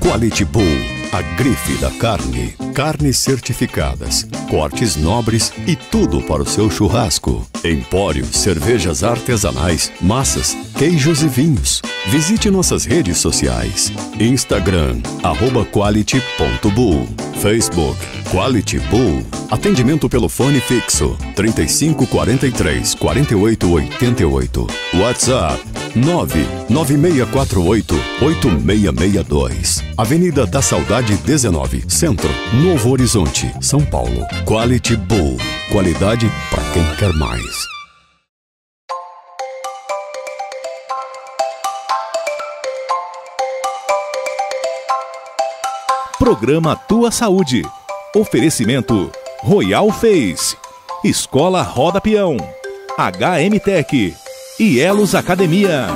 Quality Bull, a grife da carne. Carnes certificadas, cortes nobres e tudo para o seu churrasco. Empório, cervejas artesanais, massas, queijos e vinhos. Visite nossas redes sociais. Instagram, @quality.bull. Facebook, Quality Bull. Atendimento pelo fone fixo, 3543 4888. WhatsApp, 99648 8662. Avenida da Saudade 19, Centro, Novo Horizonte, São Paulo. Quality Bull. Qualidade para quem quer mais. Programa Tua Saúde. Oferecimento Royal Face, Escola Roda Peão, HM Tech e Elos Academia.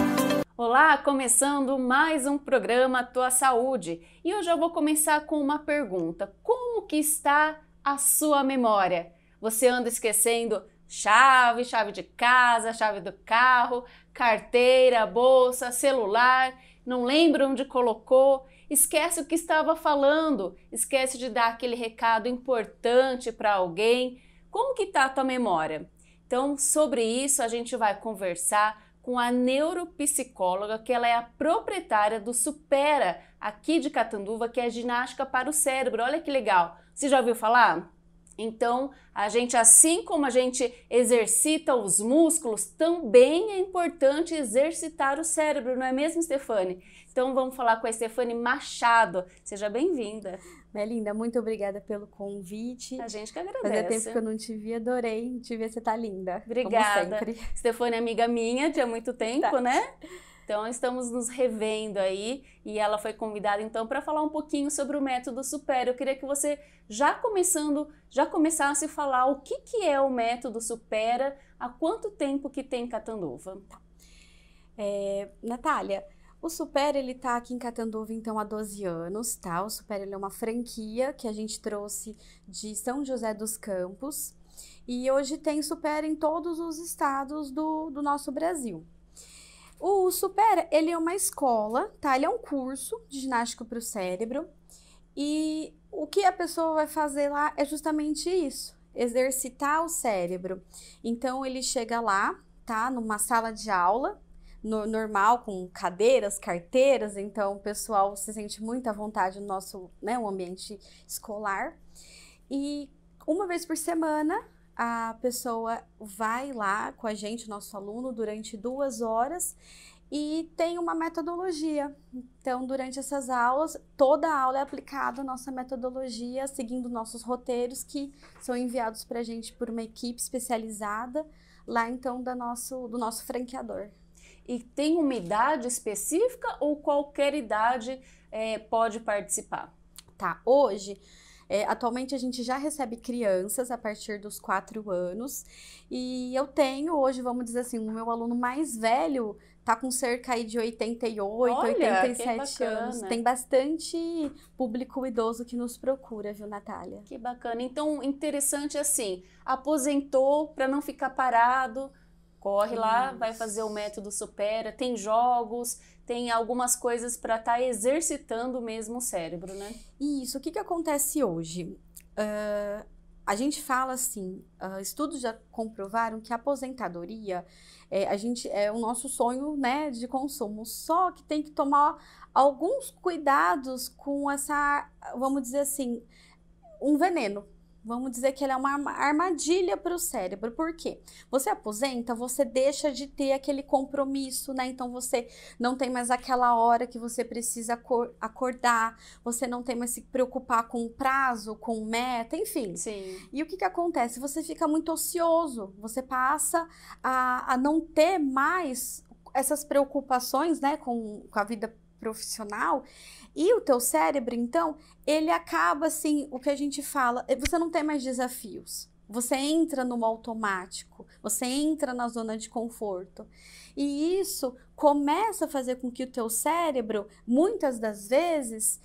Olá, começando mais um programa Tua Saúde. E hoje eu vou começar com uma pergunta. Como que está a sua memória? Você anda esquecendo chave de casa, chave do carro, carteira, bolsa, celular, não lembra onde colocou? Esquece o que estava falando, esquece de dar aquele recado importante para alguém. Como que está a tua memória? Então, sobre isso a gente vai conversar com a neuropsicóloga, que ela é a proprietária do Supera, aqui de Catanduva, que é ginástica para o cérebro. Olha que legal! Você já ouviu falar? Então, assim como a gente exercita os músculos, também é importante exercitar o cérebro, não é mesmo, Stefane? Então, vamos falar com a Stefane Machado. Seja bem-vinda. Melinda, muito obrigada pelo convite. A gente que agradece. Fazia tempo que eu não te vi, adorei te ver, você tá linda. Obrigada. Como sempre. Stefane é amiga minha de há muito tempo, né? Então, estamos nos revendo aí e ela foi convidada, então, para falar um pouquinho sobre o método Supera. Eu queria que você, já começasse a falar o que é o método Supera, há quanto tempo que tem em Catanduva? Natália, o Supera, ele tá aqui em Catanduva, então, há 12 anos, tá? O Supera, ele é uma franquia que a gente trouxe de São José dos Campos e hoje tem Supera em todos os estados do nosso Brasil. O Supera, ele é uma escola, tá? Ele é um curso de ginástica para o cérebro e o que a pessoa vai fazer lá é justamente isso, exercitar o cérebro. Então, ele chega lá, tá? Numa sala de aula, normal, com cadeiras, carteiras, então o pessoal se sente muito à vontade no nosso, né, um ambiente escolar. E uma vez por semana, a pessoa vai lá com a gente, nosso aluno, durante 2 horas e tem uma metodologia. Então, durante essas aulas, toda a aula é aplicada a nossa metodologia, seguindo nossos roteiros que são enviados para a gente por uma equipe especializada lá, então, do nosso franqueador. E tem uma idade específica ou qualquer idade pode participar? Tá, hoje... atualmente a gente já recebe crianças a partir dos 4 anos e eu tenho hoje, vamos dizer assim, o meu aluno mais velho tá com cerca aí de 88, Olha, 87 anos. Tem bastante público idoso que nos procura, viu, Natália? Que bacana. Então, interessante assim, aposentou para não ficar parado, corre lá, vai fazer o método Supera, tem jogos, tem algumas coisas para estar exercitando mesmo o cérebro, né? Isso, o que acontece hoje? A gente fala assim, estudos já comprovaram que a aposentadoria é o nosso sonho, né, de consumo, só que tem que tomar alguns cuidados com essa, vamos dizer assim, um veneno. Vamos dizer que ela é uma armadilha para o cérebro. Por quê? Você aposenta, você deixa de ter aquele compromisso, né? Então, você não tem mais aquela hora que você precisa acordar, você não tem mais se preocupar com o prazo, com meta, enfim. Sim. E o que acontece? Você fica muito ocioso, você passa a não ter mais essas preocupações, né, com a vida profissional. E o teu cérebro, então, ele acaba assim, o que a gente fala, você não tem mais desafios. Você entra no automático, você entra na zona de conforto. E isso começa a fazer com que o teu cérebro, muitas das vezes,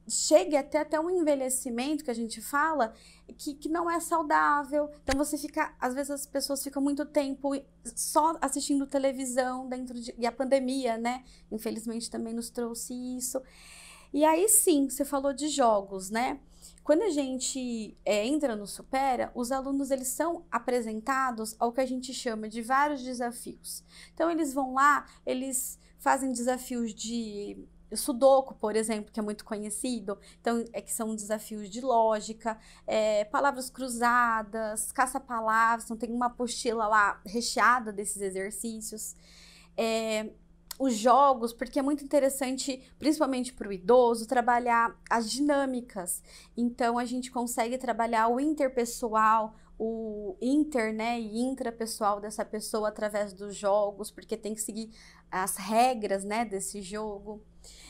chegue até um envelhecimento, que a gente fala, que não é saudável. Então você fica, às vezes as pessoas ficam muito tempo só assistindo televisão e a pandemia, né? Infelizmente também nos trouxe isso. E aí sim, você falou de jogos, né? Quando a gente entra no Supera, os alunos eles são apresentados ao que a gente chama de vários desafios. Então eles vão lá, eles fazem desafios de Sudoku, por exemplo, que é muito conhecido. Então que são desafios de lógica, palavras cruzadas, caça-palavras. Então tem uma apostila lá recheada desses exercícios. Os jogos, porque é muito interessante, principalmente para o idoso, trabalhar as dinâmicas. Então, a gente consegue trabalhar o interpessoal, o inter, né, e intrapessoal dessa pessoa através dos jogos, porque tem que seguir as regras, né, desse jogo.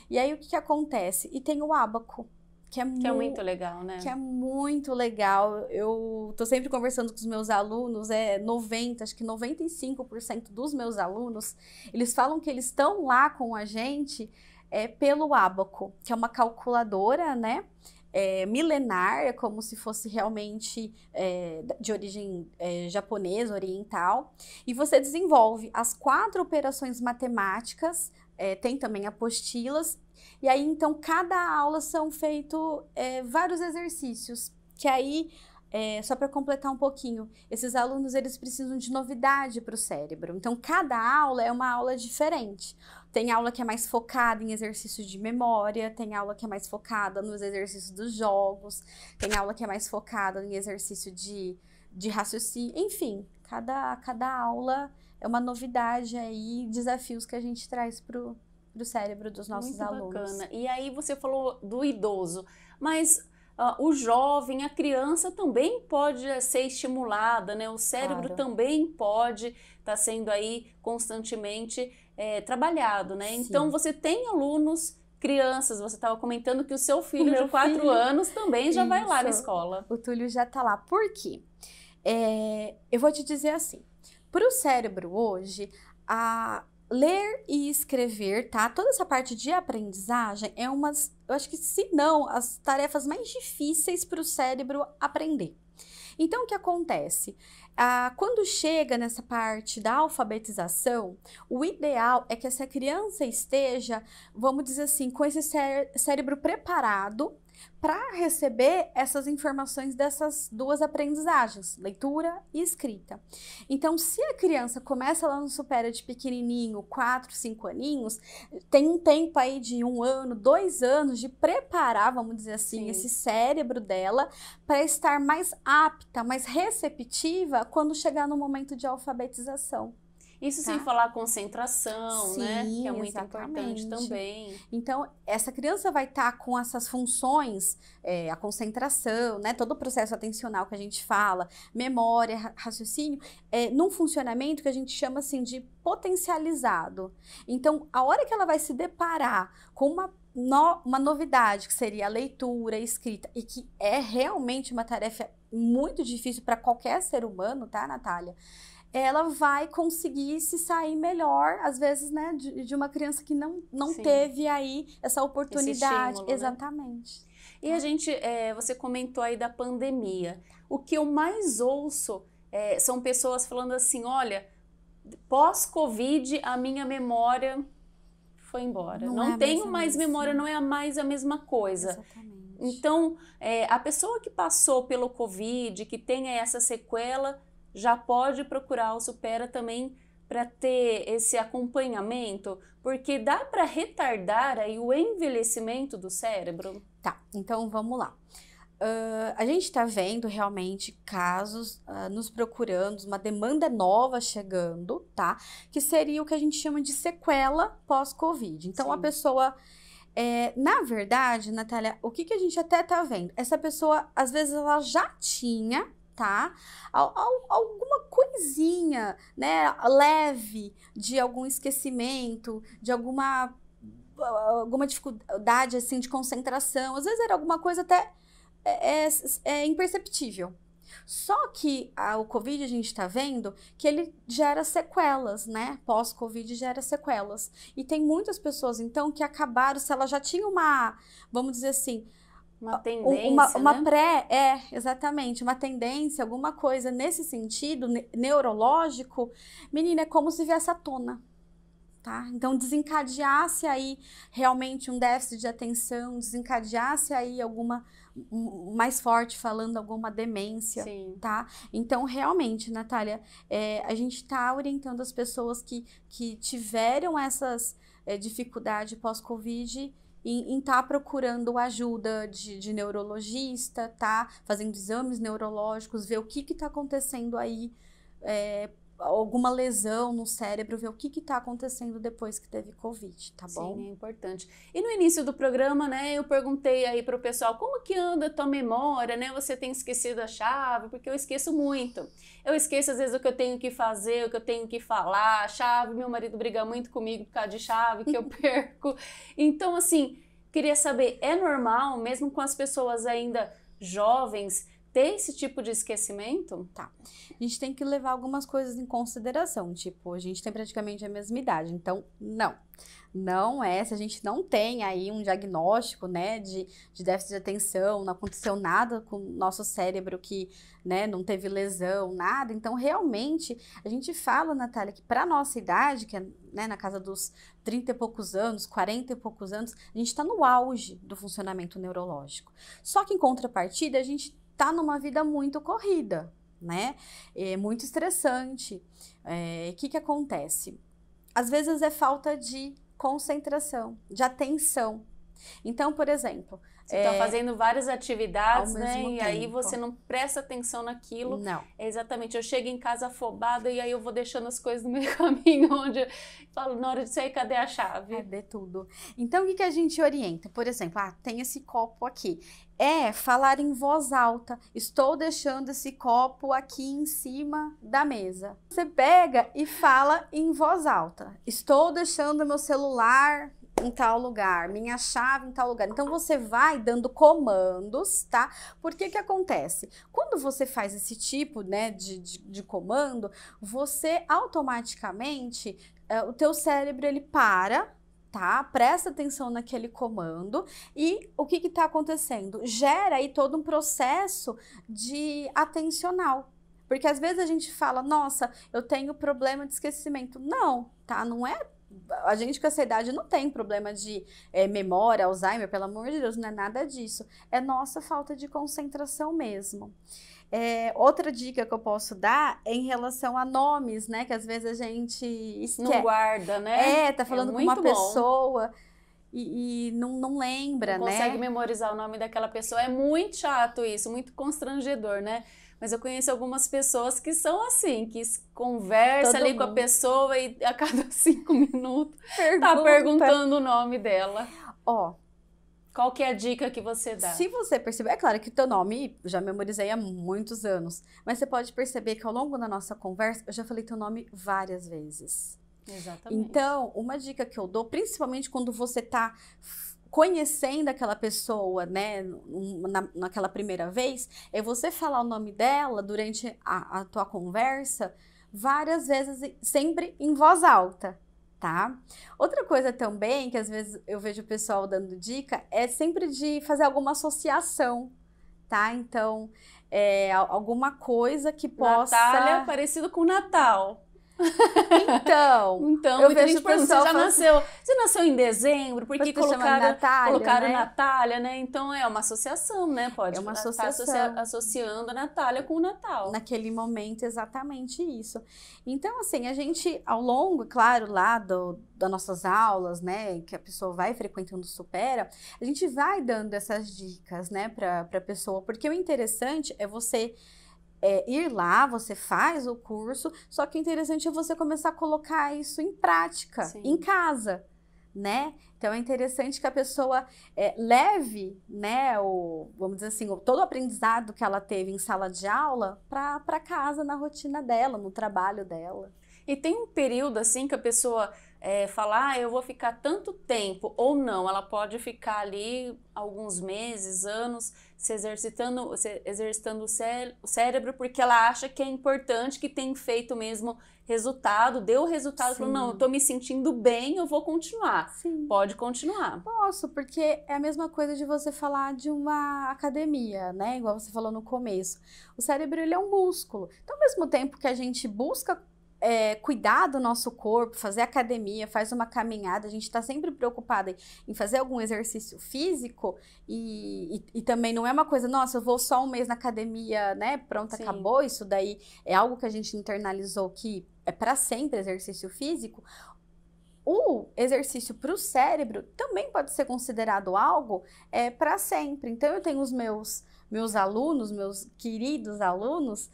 E aí, o que acontece? E tem o ábaco, que é muito legal, né? Que é muito legal. Eu tô sempre conversando com os meus alunos, acho que 95% dos meus alunos, eles falam que eles estão lá com a gente pelo ábaco, que é uma calculadora, né? Milenar, é como se fosse realmente de origem japonesa, oriental. E você desenvolve as 4 operações matemáticas, tem também apostilas. E aí, então, cada aula são feitos vários exercícios, que aí, só para completar um pouquinho, esses alunos, eles precisam de novidade para o cérebro. Então, cada aula é uma aula diferente. Tem aula que é mais focada em exercícios de memória, tem aula que é mais focada nos exercícios dos jogos, tem aula que é mais focada em exercício de raciocínio, enfim, cada aula é uma novidade aí, desafios que a gente traz pro cérebro dos nossos alunos. Muito bacana. E aí você falou do idoso, mas o jovem, a criança também pode ser estimulada, né? O cérebro também pode estar sendo aí constantemente trabalhado, né? Sim. Então você tem alunos, crianças, você estava comentando que o seu filho de 4 anos também já vai lá na escola. O Túlio já está lá. Por quê? Eu vou te dizer assim, para o cérebro hoje, ler e escrever, tá? Toda essa parte de aprendizagem é eu acho que se não, as tarefas mais difíceis para o cérebro aprender. Então, o que acontece? Quando chega nessa parte da alfabetização, o ideal é que essa criança esteja, vamos dizer assim, com esse cérebro preparado para receber essas informações dessas 2 aprendizagens, leitura e escrita. Então, se a criança começa lá no Supera de pequenininho, 4, 5 aninhos, tem um tempo aí de 1 ano, 2 anos de preparar, vamos dizer assim, esse cérebro dela para estar mais apta, mais receptiva quando chegar no momento de alfabetização. Isso sem falar concentração, né? Que é muito exatamente. importante também. Então, essa criança vai estar com essas funções, a concentração, né? Todo o processo atencional que a gente fala, memória, raciocínio, num funcionamento que a gente chama assim de potencializado. Então, a hora que ela vai se deparar com uma novidade, que seria a leitura, a escrita, e que é realmente uma tarefa muito difícil para qualquer ser humano, tá, Natália? Ela vai conseguir se sair melhor, às vezes, né, de uma criança que não teve aí essa oportunidade. Esse estímulo, exatamente. Né? E a gente, você comentou aí da pandemia. O que eu mais ouço são pessoas falando assim, olha, pós-Covid a minha memória foi embora. Não tenho mais memória, não é mais a mesma coisa. Exatamente. Então, a pessoa que passou pelo Covid, que tem essa sequela, já pode procurar o Supera também para ter esse acompanhamento, porque dá para retardar aí o envelhecimento do cérebro? Tá, então vamos lá. A gente está vendo realmente casos nos procurando, uma demanda nova chegando, tá? Que seria o que a gente chama de sequela pós-Covid. Então, a pessoa... na verdade, Natália, o que a gente até tá vendo? Essa pessoa, às vezes, ela já tinha... tá? Alguma coisinha, né, leve de algum esquecimento, de alguma dificuldade, assim, de concentração. Às vezes era alguma coisa até imperceptível. Só que o Covid a gente está vendo que ele gera sequelas, né? Pós-Covid gera sequelas. E tem muitas pessoas, então, que acabaram, se ela já tinha uma, vamos dizer assim, uma tendência, né? Exatamente, uma tendência, alguma coisa nesse sentido, neurológico, menina, é como se viesse à tona. Tá? Então, desencadeasse aí realmente um déficit de atenção, desencadeasse aí alguma, mais forte falando, alguma demência, Sim. Tá? Então, realmente, Natália, a gente está orientando as pessoas que tiveram essas dificuldades pós-Covid em estar procurando ajuda de neurologista, tá? Fazendo exames neurológicos, ver o que está acontecendo aí, alguma lesão no cérebro, ver o que está acontecendo depois que teve Covid, tá bom? Sim, é importante. E no início do programa, né, eu perguntei aí pro pessoal, como que anda a tua memória, né? Você tem esquecido a chave? Porque eu esqueço muito. Eu esqueço às vezes o que eu tenho que fazer, o que eu tenho que falar, chave, meu marido briga muito comigo por causa de chave, que eu perco. Então, assim, queria saber, é normal, mesmo com as pessoas ainda jovens, ter esse tipo de esquecimento? Tá. A gente tem que levar algumas coisas em consideração, tipo, a gente tem praticamente a mesma idade, então, não é, se a gente não tem aí um diagnóstico, né, de déficit de atenção, não aconteceu nada com o nosso cérebro que, né, não teve lesão, nada, então, realmente, a gente fala, Natália, que para nossa idade, que é, né, na casa dos 30 e poucos anos, 40 e poucos anos, a gente está no auge do funcionamento neurológico. Só que, em contrapartida, a gente tá numa vida muito corrida, né? É muito estressante. O que acontece? Às vezes é falta de concentração, de atenção. Então, por exemplo... Você está fazendo várias atividades, né? E aí tempo. você não presta atenção naquilo. Não. Exatamente. Eu chego em casa afobada e aí eu vou deixando as coisas no meio caminho, onde eu falo, na hora de sair, cadê a chave? Cadê tudo? Então, o que a gente orienta? Por exemplo, tem esse copo aqui. Falar em voz alta. Estou deixando esse copo aqui em cima da mesa. Você pega e fala em voz alta. Estou deixando meu celular em tal lugar, minha chave em tal lugar. Então, você vai dando comandos, tá? Porque que acontece? Quando você faz esse tipo, né, de comando, você automaticamente, o teu cérebro, ele para, tá? Presta atenção naquele comando e o que tá acontecendo? Gera aí todo um processo de atencional. Porque às vezes a gente fala, nossa, eu tenho problema de esquecimento. Não, tá? Não é. A gente com essa idade não tem problema de memória, Alzheimer, pelo amor de Deus, não é nada disso. É nossa falta de concentração mesmo. Outra dica que eu posso dar é em relação a nomes, né? Que às vezes a gente esquece. Não guarda, né? Tá falando com uma pessoa e não lembra, não né? Consegue memorizar o nome daquela pessoa. É muito chato isso, muito constrangedor, né? Mas eu conheço algumas pessoas que são assim, que conversa ali com a pessoa e a cada 5 minutos tá perguntando o nome dela. Qual que é a dica que você dá? Se você perceber, é claro que o teu nome já memorizei há muitos anos, mas você pode perceber que ao longo da nossa conversa eu já falei teu nome várias vezes. Exatamente. Então, uma dica que eu dou, principalmente quando você tá conhecendo aquela pessoa, né, naquela primeira vez, é você falar o nome dela durante a tua conversa várias vezes, sempre em voz alta, tá? Outra coisa também, que às vezes eu vejo o pessoal dando dica, é sempre de fazer alguma associação, tá? Então, alguma coisa que possa... Natália, parecido com Natal. Então eu vejo gente pergunta, você nasceu em dezembro, por que colocaram Natália, né? Então é uma associação, né? Pode estar associando a Natália com o Natal. Naquele momento, exatamente isso. Então, assim, a gente, ao longo, claro, lá das nossas aulas, né, que a pessoa vai frequentando Supera, a gente vai dando essas dicas, né, para a pessoa, porque o interessante é você ir lá, você faz o curso, só que o interessante é você começar a colocar isso em prática, Sim. em casa, né? Então é interessante que a pessoa leve, né, vamos dizer assim, todo o aprendizado que ela teve em sala de aula para casa, na rotina dela, no trabalho dela. E tem um período assim que a pessoa falar, eu vou ficar tanto tempo ou não, ela pode ficar ali alguns meses, anos, se exercitando o cérebro, porque ela acha que é importante, que tem feito mesmo resultado, deu resultado, falou, não, eu tô me sentindo bem, eu vou continuar. Sim. Pode continuar. Posso, porque é a mesma coisa de você falar de uma academia, né? Igual você falou no começo. O cérebro, ele é um músculo. Então, ao mesmo tempo que a gente busca cuidar do nosso corpo, fazer academia, faz uma caminhada, a gente está sempre preocupada em fazer algum exercício físico e também não é uma coisa, nossa, eu vou só um mês na academia, né, pronto, Sim. acabou, isso daí é algo que a gente internalizou que é para sempre exercício físico. O exercício para o cérebro também pode ser considerado algo para sempre. Então, eu tenho os meus alunos, meus queridos alunos,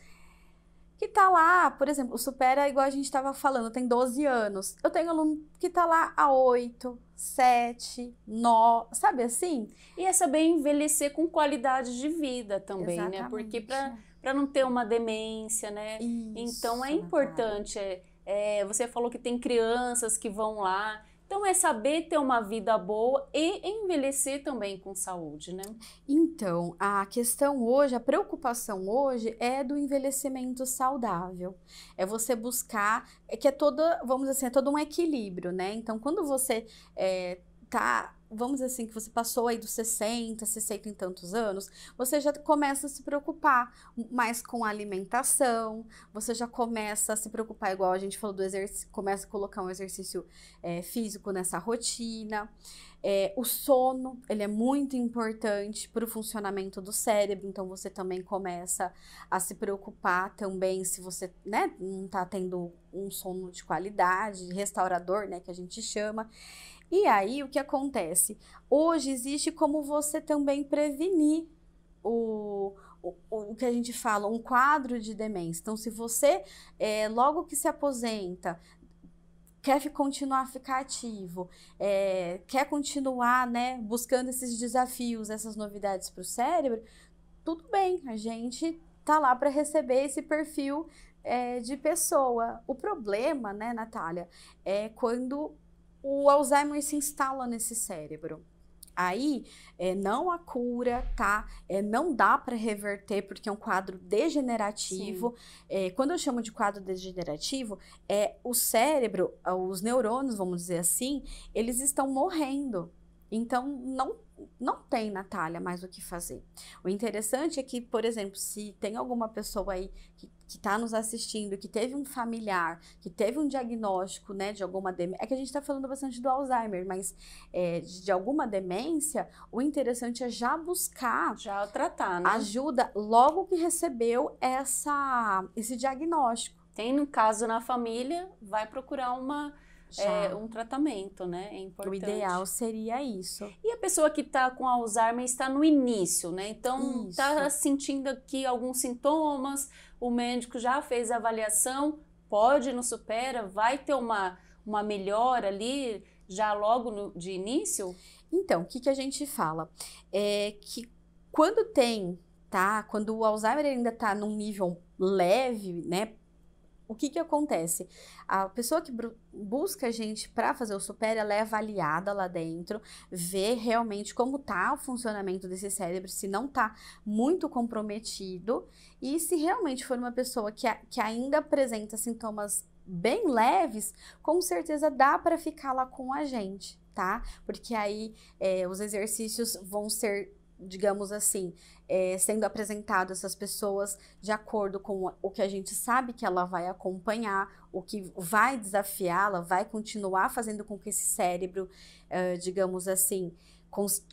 que tá lá, por exemplo, o Supera, igual a gente estava falando, tem 12 anos. Eu tenho aluno que tá lá há 8, 7, 9, sabe assim? E é saber envelhecer com qualidade de vida também, Exatamente. né? Porque para não ter uma demência, né? Isso, então é importante. Você falou que tem crianças que vão lá. Então é saber ter uma vida boa e envelhecer também com saúde, né? Então, a questão hoje, a preocupação hoje é do envelhecimento saudável. É você buscar, que é toda, vamos dizer assim, é todo um equilíbrio, né? Então, quando você vamos dizer assim, que você passou aí dos 60 e tantos anos, você já começa a se preocupar mais com a alimentação, você já começa a se preocupar, igual a gente falou do exercício, começa a colocar um exercício físico nessa rotina. O sono, ele é muito importante para o funcionamento do cérebro, então você também começa a se preocupar também se você, né, não está tendo um sono de qualidade, restaurador, né, que a gente chama. E aí, o que acontece? Hoje existe como você também prevenir o que a gente fala, um quadro de demência. Então, se você, logo que se aposenta, quer continuar a ficar ativo, quer continuar, né, buscando esses desafios, essas novidades para o cérebro, tudo bem, a gente tá lá para receber esse perfil de pessoa. O problema, né, Natália, é quando o Alzheimer se instala nesse cérebro. Aí, não há cura, tá? Não dá para reverter, porque é um quadro degenerativo. Quando eu chamo de quadro degenerativo, o cérebro, os neurônios, vamos dizer assim, eles estão morrendo. Então, não tem, Natália, mais o que fazer. O interessante é que, por exemplo, se tem alguma pessoa aí que está nos assistindo, que teve um familiar, que teve um diagnóstico, né, de alguma demência, é que a gente está falando bastante do Alzheimer, mas de alguma demência, o interessante é já buscar, já tratar, né? Ajuda logo que recebeu esse diagnóstico. Tem um caso na família, vai procurar um tratamento, né? É importante. O ideal seria isso. E a pessoa que está com Alzheimer está no início, né? Então, está sentindo aqui alguns sintomas, o médico já fez a avaliação, pode ir no Supera, vai ter uma melhora ali, já logo de início? Então, o que a gente fala? Que quando quando o Alzheimer ainda está num nível leve, né? O que acontece? A pessoa que busca a gente para fazer o Supera, ela é avaliada lá dentro, vê realmente como tá o funcionamento desse cérebro, se não tá muito comprometido e se realmente for uma pessoa que ainda apresenta sintomas bem leves, com certeza dá para ficar lá com a gente, tá? Porque aí os exercícios vão ser, digamos assim, sendo apresentado a essas pessoas de acordo com o que a gente sabe que ela vai acompanhar, o que vai desafiá-la, vai continuar fazendo com que esse cérebro, digamos assim,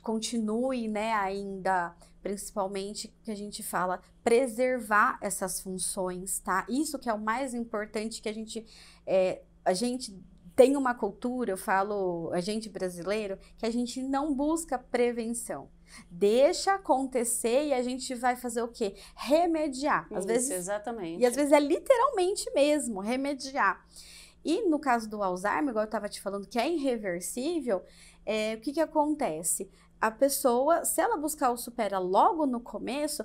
continue, né, ainda, principalmente, que a gente fala, preservar essas funções, tá? Isso que é o mais importante, que a gente tem uma cultura, eu falo, a gente brasileiro, que a gente não busca prevenção. Deixa acontecer e a gente vai fazer o quê? Remediar. Às vezes, exatamente. E às vezes é literalmente mesmo, remediar. E no caso do Alzheimer, igual eu estava te falando, que é irreversível, o que acontece? A pessoa, se ela buscar o Supera logo no começo,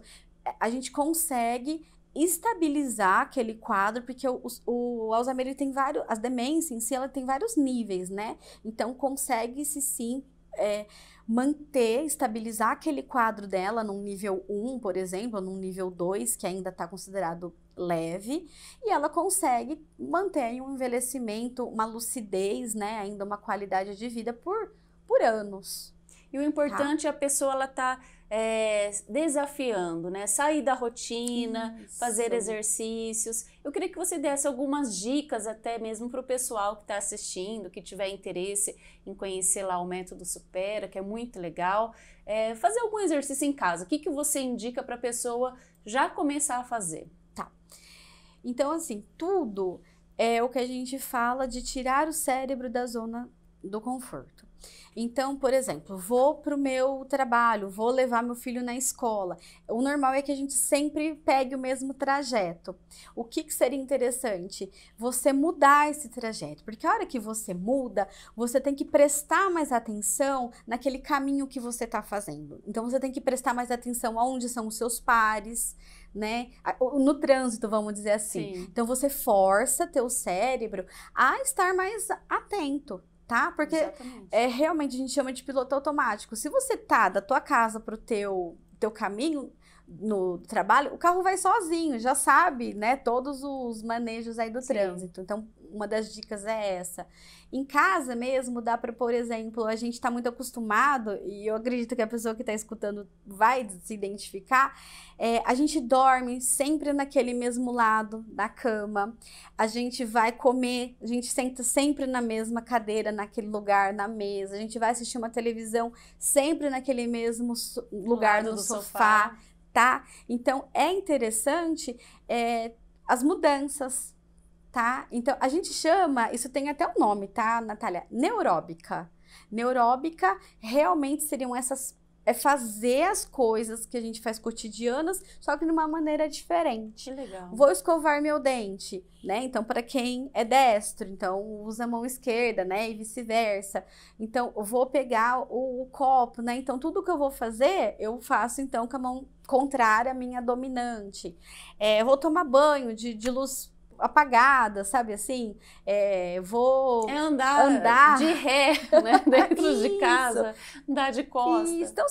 a gente consegue estabilizar aquele quadro, porque o Alzheimer, ele tem vários, a demência em si, ela tem vários níveis, né? Então, consegue-se sim manter, estabilizar aquele quadro dela num nível 1, por exemplo, num nível 2, que ainda está considerado leve, e ela consegue manter um envelhecimento, uma lucidez, né? Ainda uma qualidade de vida por anos. E o importante é a pessoa, ela tá desafiando, né? Sair da rotina, fazer exercícios. Eu queria que você desse algumas dicas até mesmo para o pessoal que está assistindo, que tiver interesse em conhecer lá o Método Supera, que é muito legal. Fazer algum exercício em casa. O que você indica para a pessoa já começar a fazer? Tá. Então, assim, tudo é o que a gente fala de tirar o cérebro da zona do conforto. Então, por exemplo, vou para o meu trabalho, vou levar meu filho na escola. O normal é que a gente sempre pegue o mesmo trajeto. O que seria interessante? Você mudar esse trajeto, porque a hora que você muda, você tem que prestar mais atenção naquele caminho que você está fazendo. Então, você tem que prestar mais atenção aonde são os seus pares, né? No trânsito, vamos dizer assim. Sim. Então, você força teu cérebro a estar mais atento. Tá? Porque realmente a gente chama de piloto automático. Se você tá da tua casa pro teu caminho no trabalho, o carro vai sozinho, já sabe, né? Todos os manejos aí do trânsito. Então, uma das dicas é essa. Em casa mesmo, dá para, por exemplo, a gente tá muito acostumado, e eu acredito que a pessoa que tá escutando vai se identificar, a gente dorme sempre naquele mesmo lado da cama, a gente vai comer, a gente senta sempre na mesma cadeira, naquele lugar, na mesa, a gente vai assistir uma televisão sempre naquele mesmo lugar no sofá, tá? Então, é interessante as mudanças, tá? Então, a gente chama, isso tem até um nome, tá, Natália? Neuróbica. Neuróbica realmente seriam fazer as coisas que a gente faz cotidianas, só que de uma maneira diferente. Que legal. Vou escovar meu dente, né? Então, para quem é destro, então usa a mão esquerda, né? E vice-versa. Então, eu vou pegar o copo, né? Então, tudo que eu vou fazer, eu faço, então, com a mão contrária à minha dominante. Eu vou tomar banho de luz apagada, sabe assim? Vou andar de ré, né? Dentro de casa, andar de costas. Isso. Então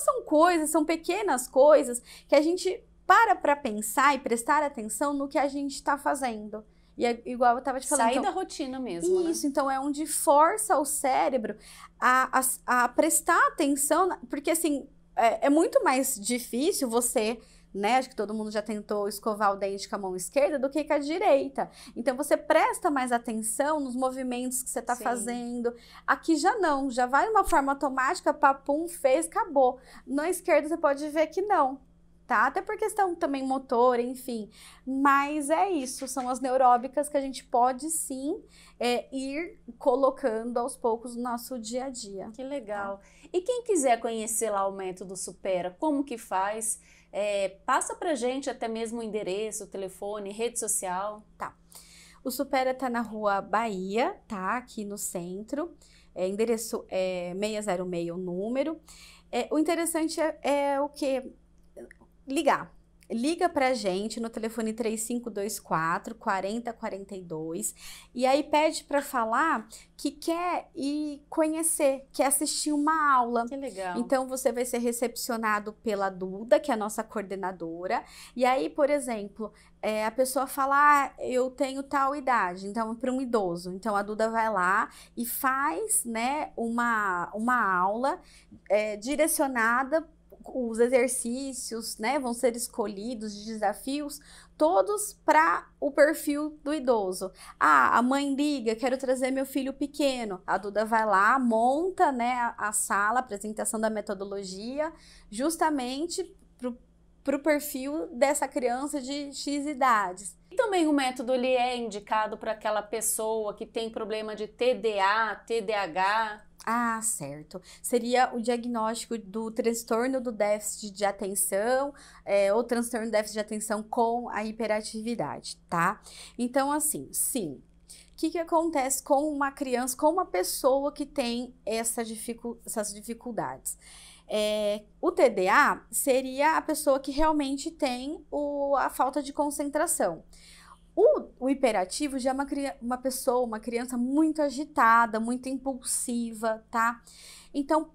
são pequenas coisas que a gente para pensar e prestar atenção no que a gente está fazendo. E igual eu estava te falando. Sair da rotina mesmo, isso, né? Então é onde força o cérebro a prestar atenção, porque assim, é muito mais difícil você, né? Acho que todo mundo já tentou escovar o dente com a mão esquerda do que com a direita. Então, você presta mais atenção nos movimentos que você está fazendo. Aqui já não, já vai de uma forma automática, papum, fez, acabou. Na esquerda, você pode ver que não, tá? Até por questão também motor, enfim. Mas é isso, são as neuróbicas que a gente pode sim ir colocando aos poucos no nosso dia a dia. Que legal. Tá? E quem quiser conhecer lá o Método Supera, como que faz? Passa pra gente até mesmo o endereço, o telefone, rede social. Tá. O Supera tá na Rua Bahia, tá? Aqui no centro. Endereço 606 o número. O interessante é o quê? Ligar. Liga pra gente no telefone 3524 4042 e aí pede para falar que quer ir conhecer, quer assistir uma aula. Que legal. Então você vai ser recepcionado pela Duda, que é a nossa coordenadora, e aí, por exemplo, a pessoa fala, eu tenho tal idade, então para um idoso. Então a Duda vai lá e faz, né, uma aula direcionada. Os exercícios, né, vão ser escolhidos de desafios, todos para o perfil do idoso. A mãe liga, quero trazer meu filho pequeno. A Duda vai lá, monta, né, a sala, a apresentação da metodologia, justamente para o perfil dessa criança de X idades. E também o método ele é indicado para aquela pessoa que tem problema de TDA, TDAH. Ah, certo. Seria o diagnóstico do transtorno do déficit de atenção ou transtorno do déficit de atenção com a hiperatividade, tá? Então, assim, sim. O que acontece com uma criança, com uma pessoa que tem essas dificuldades? O TDA seria a pessoa que realmente tem a falta de concentração. O hiperativo já é uma criança muito agitada, muito impulsiva, tá? Então,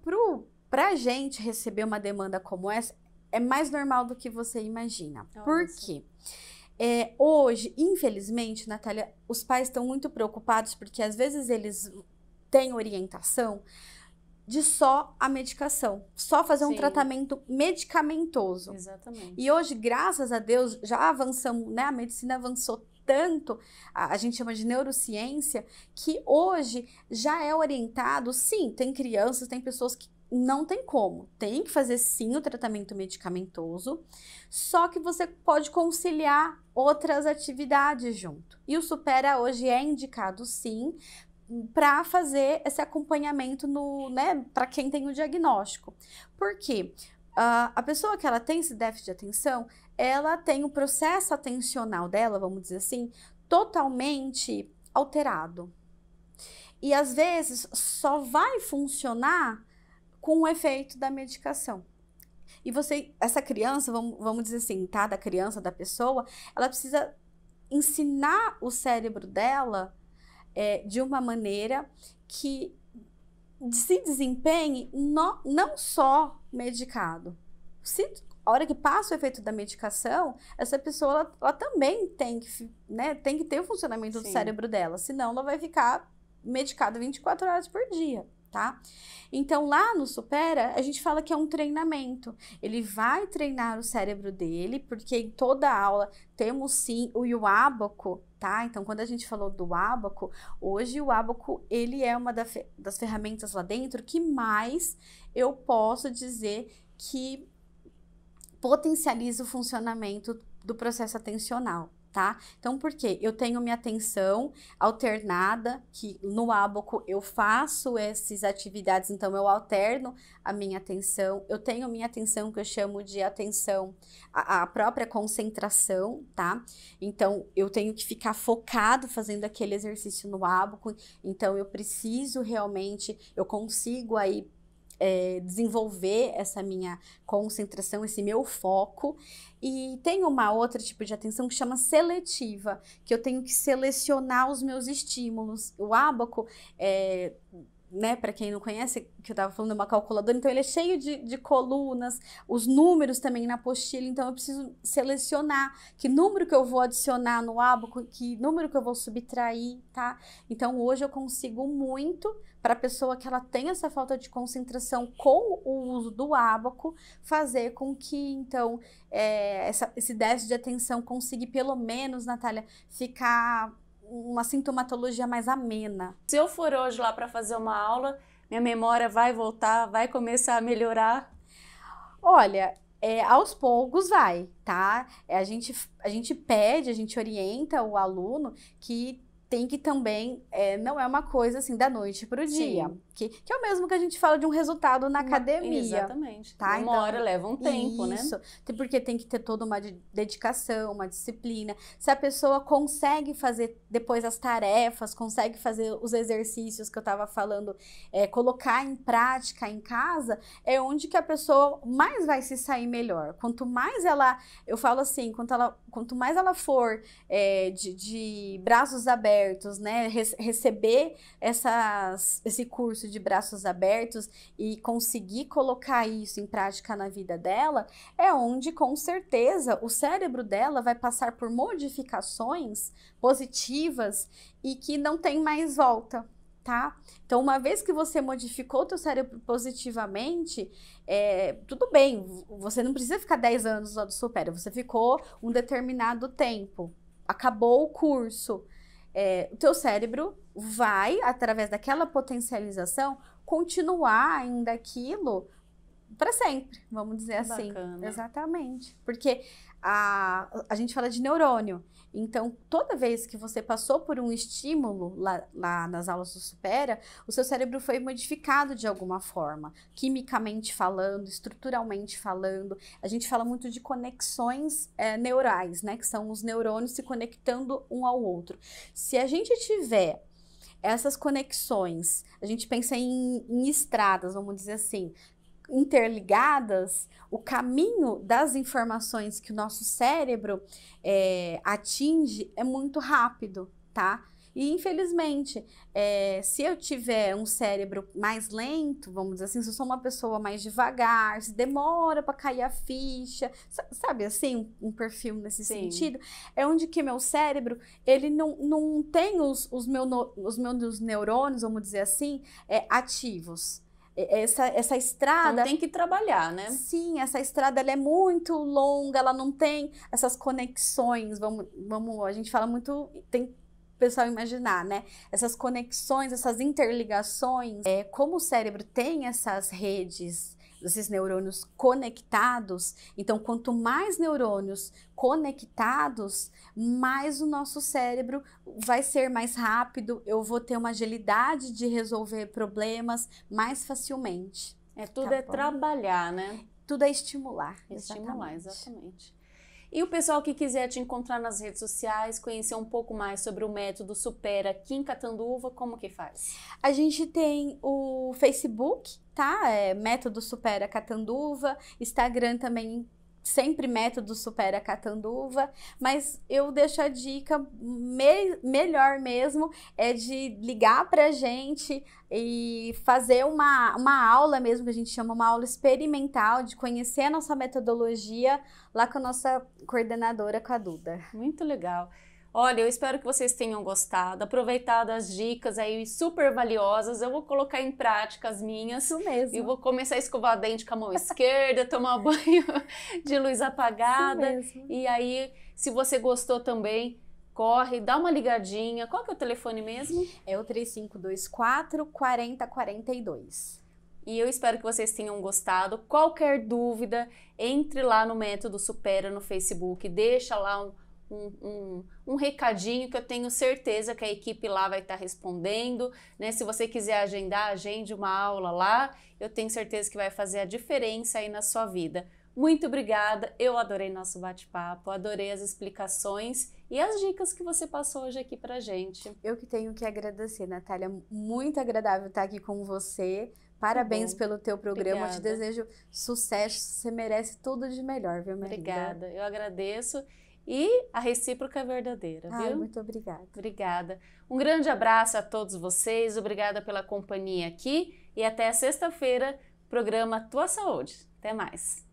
pra gente receber uma demanda como essa, é mais normal do que você imagina. Por quê? Hoje, infelizmente, Natália, os pais estão muito preocupados porque às vezes eles têm orientação de só a medicação, só fazer um tratamento medicamentoso. Exatamente. E hoje, graças a Deus, já avançamos, né? A medicina avançou tanto, a gente chama de neurociência, que hoje já é orientado, sim, tem crianças, tem pessoas que não tem como, tem que fazer sim o tratamento medicamentoso, só que você pode conciliar outras atividades junto. E o Supera hoje é indicado sim, para fazer esse acompanhamento para quem tem o diagnóstico. Por quê? A pessoa que ela tem esse déficit de atenção, ela tem o processo atencional dela, vamos dizer assim, totalmente alterado. E às vezes só vai funcionar com o efeito da medicação. E essa criança, vamos dizer assim, tá? Da criança, da pessoa, ela precisa ensinar o cérebro dela de uma maneira que se desempenhe não só medicado. A hora que passa o efeito da medicação, essa pessoa ela também tem que ter o funcionamento do cérebro dela, senão ela vai ficar medicada 24 horas por dia, tá? Então, lá no Supera, a gente fala que é um treinamento. Ele vai treinar o cérebro dele, porque em toda aula temos sim o ábaco, tá? Então, quando a gente falou do ábaco, hoje o ábaco, ele é uma das ferramentas lá dentro que mais eu posso dizer que potencializa o funcionamento do processo atencional, tá? Então, por quê? Eu tenho minha atenção alternada, que no ábaco eu faço essas atividades, então eu alterno a minha atenção. Eu tenho minha atenção, que eu chamo de atenção, a própria concentração, tá? Então, eu tenho que ficar focado fazendo aquele exercício no ábaco, então eu preciso realmente, eu consigo aí desenvolver essa minha concentração, esse meu foco. E tem uma outra tipo de atenção que chama seletiva, que eu tenho que selecionar os meus estímulos. O ábaco para quem não conhece, que eu tava falando, é uma calculadora, então ele é cheio de colunas, os números também na apostila, então eu preciso selecionar que número que eu vou adicionar no ábaco, que número que eu vou subtrair, tá? Então hoje eu consigo muito, para a pessoa que ela tem essa falta de concentração com o uso do ábaco, fazer com que, então, esse déficit de atenção consiga, pelo menos, Natália, ficar uma sintomatologia mais amena. Se eu for hoje lá para fazer uma aula, minha memória vai voltar, vai começar a melhorar? Olha, aos poucos vai, tá? A gente pede, a gente orienta o aluno que tem que também, não é uma coisa assim da noite para o dia, que é o mesmo que a gente fala de um resultado na academia. Exatamente. Tá? Uma hora leva um tempo, né? Isso, porque tem que ter toda uma dedicação, uma disciplina. Se a pessoa consegue fazer depois as tarefas, consegue fazer os exercícios que eu estava falando, colocar em prática em casa, é onde que a pessoa mais vai se sair melhor. Quanto mais eu falo assim, quanto mais ela for de braços abertos, né, receber esse curso de braços abertos e conseguir colocar isso em prática na vida dela, é onde com certeza o cérebro dela vai passar por modificações positivas e que não tem mais volta. Tá? Então, uma vez que você modificou o teu cérebro positivamente, tudo bem, você não precisa ficar 10 anos lá do Supera, você ficou um determinado tempo, acabou o curso, o teu cérebro vai, através daquela potencialização, continuar ainda aquilo para sempre, vamos dizer assim. Bacana. Exatamente, porque a gente fala de neurônio. Então, toda vez que você passou por um estímulo lá nas aulas do Supera, o seu cérebro foi modificado de alguma forma, quimicamente falando, estruturalmente falando. A gente fala muito de conexões neurais, né? Que são os neurônios se conectando um ao outro. Se a gente tiver essas conexões, a gente pensa em estradas, vamos dizer assim, interligadas, o caminho das informações que o nosso cérebro atinge é muito rápido, tá? E, infelizmente, se eu tiver um cérebro mais lento, vamos dizer assim, se eu sou uma pessoa mais devagar, se demora para cair a ficha, sabe assim, um perfil nesse sentido, é onde que meu cérebro, ele não tem os meus neurônios, vamos dizer assim, ativos. Essa estrada... Então tem que trabalhar, né? Sim, essa estrada ela é muito longa, ela não tem essas conexões, a gente fala muito... Tem pessoal imaginar, né? Essas conexões, essas interligações, como o cérebro tem essas redes, esses neurônios conectados, então quanto mais neurônios conectados, mais o nosso cérebro vai ser mais rápido, eu vou ter uma agilidade de resolver problemas mais facilmente. Tudo é trabalhar, né? Tudo é estimular. Estimular, exatamente. E o pessoal que quiser te encontrar nas redes sociais, conhecer um pouco mais sobre o método Supera aqui em Catanduva, como que faz? A gente tem o Facebook, tá? Método Supera Catanduva, Instagram também, sempre Método Supera Catanduva, mas eu deixo a dica melhor mesmo é de ligar pra gente e fazer uma aula mesmo, que a gente chama uma aula experimental, de conhecer a nossa metodologia lá com a nossa coordenadora, com a Duda. Muito legal. Olha, eu espero que vocês tenham gostado, aproveitado as dicas aí super valiosas. Eu vou colocar em prática as minhas. Isso mesmo. E vou começar a escovar dente com a mão esquerda, tomar banho de luz apagada. Isso mesmo. E aí, se você gostou também, corre, dá uma ligadinha. Qual que é o telefone mesmo? É o 3524 4042. E eu espero que vocês tenham gostado. Qualquer dúvida, entre lá no Método Supera no Facebook, deixa lá um recadinho que eu tenho certeza que a equipe lá vai estar respondendo, né? Se você quiser agendar, agende uma aula lá, eu tenho certeza que vai fazer a diferença aí na sua vida. Muito obrigada, eu adorei nosso bate-papo, adorei as explicações e as dicas que você passou hoje aqui pra gente. Eu que tenho que agradecer, Natália, muito agradável estar aqui com você. Parabéns pelo teu programa, Obrigada. Eu te desejo sucesso, você merece tudo de melhor, viu, minha Obrigada, eu agradeço. E a recíproca é verdadeira, viu? Ai, muito obrigada. Obrigada. Um grande abraço a todos vocês, obrigada pela companhia aqui e até sexta-feira, programa Tua Saúde. Até mais.